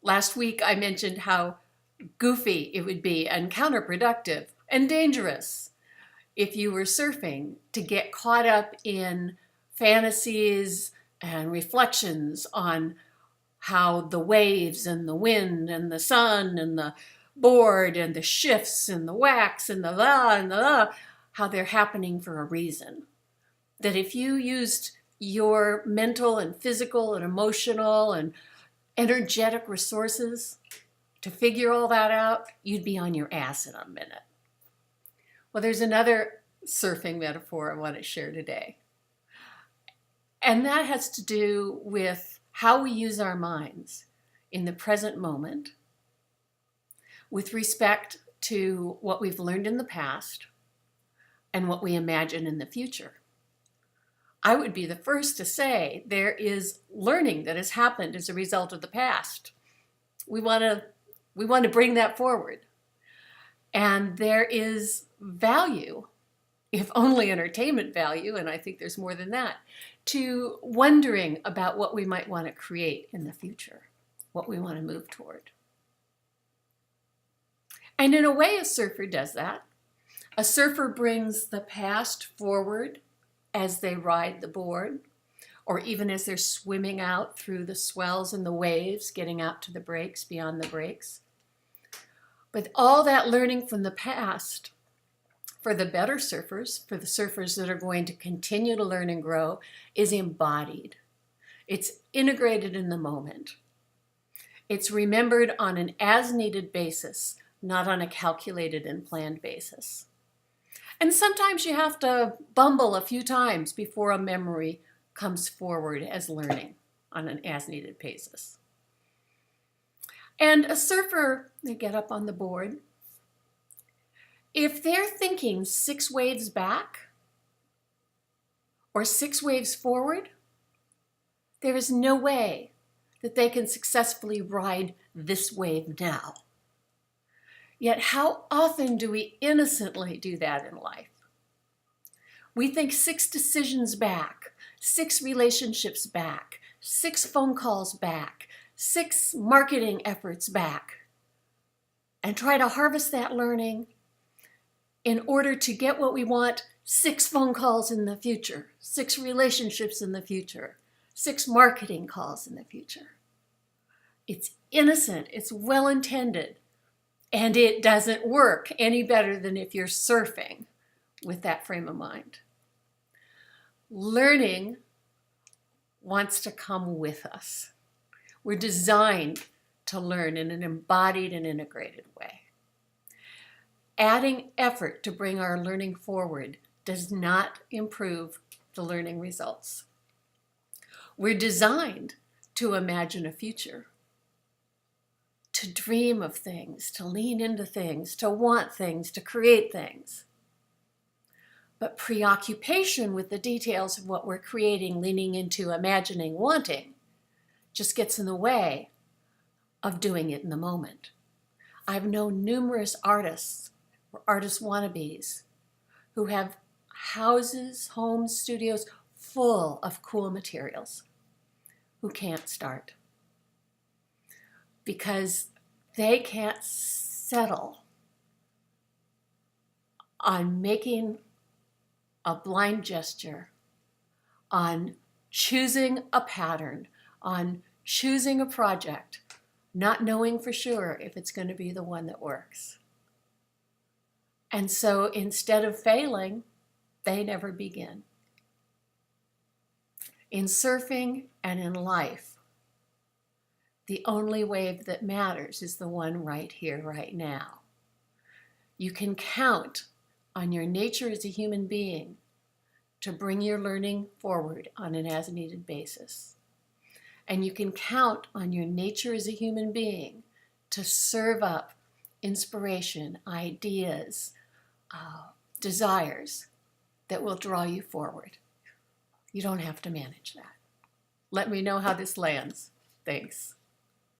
Last week I mentioned how goofy it would be and counterproductive and dangerous if you were surfing to get caught up in fantasies and reflections on how the waves and the wind and the sun and the board and the shifts and the wax and the la and the la, how they're happening for a reason. That if you used your mental and physical and emotional and energetic resources to figure all that out, you'd be on your ass in a minute. Well, there's another surfing metaphor I want to share today. And that has to do with how we use our minds in the present moment with respect to what we've learned in the past and what we imagine in the future. I would be the first to say there is learning that has happened as a result of the past. We want to bring that forward. And there is value, if only entertainment value, and I think there's more than that, to wondering about what we might want to create in the future, what we want to move toward. And in a way, a surfer does that. A surfer brings the past forward as they ride the board, or even as they're swimming out through the swells and the waves, getting out to the breaks, beyond the breaks. But all that learning from the past, for the better surfers, for the surfers that are going to continue to learn and grow, is embodied. It's integrated in the moment. It's remembered on an as-needed basis, not on a calculated and planned basis. And sometimes you have to bumble a few times before a memory comes forward as learning on an as-needed basis. And a surfer, they get up on the board. If they're thinking 6 waves back or 6 waves forward, there is no way that they can successfully ride this wave now. Yet how often do we innocently do that in life? We think 6 decisions back, 6 relationships back, 6 phone calls back, 6 marketing efforts back, and try to harvest that learning in order to get what we want 6 phone calls in the future, 6 relationships in the future, 6 marketing calls in the future. It's innocent, it's well-intended, and it doesn't work any better than if you're surfing with that frame of mind. Learning wants to come with us. We're designed to learn in an embodied and integrated way. Adding effort to bring our learning forward does not improve the learning results. We're designed to imagine a future, to dream of things, to lean into things, to want things, to create things. But preoccupation with the details of what we're creating, leaning into, imagining, wanting, just gets in the way of doing it in the moment. I've known numerous artists or artist wannabes who have houses, homes, studios full of cool materials who can't start because they can't settle on making a blind gesture, on choosing a pattern, on choosing a project, not knowing for sure if it's going to be the one that works. And so instead of failing, they never begin. In surfing and in life, the only wave that matters is the one right here, right now. You can count on your nature as a human being to bring your learning forward on an as-needed basis. And you can count on your nature as a human being to serve up inspiration, ideas, desires that will draw you forward. You don't have to manage that. Let me know how this lands. Thanks.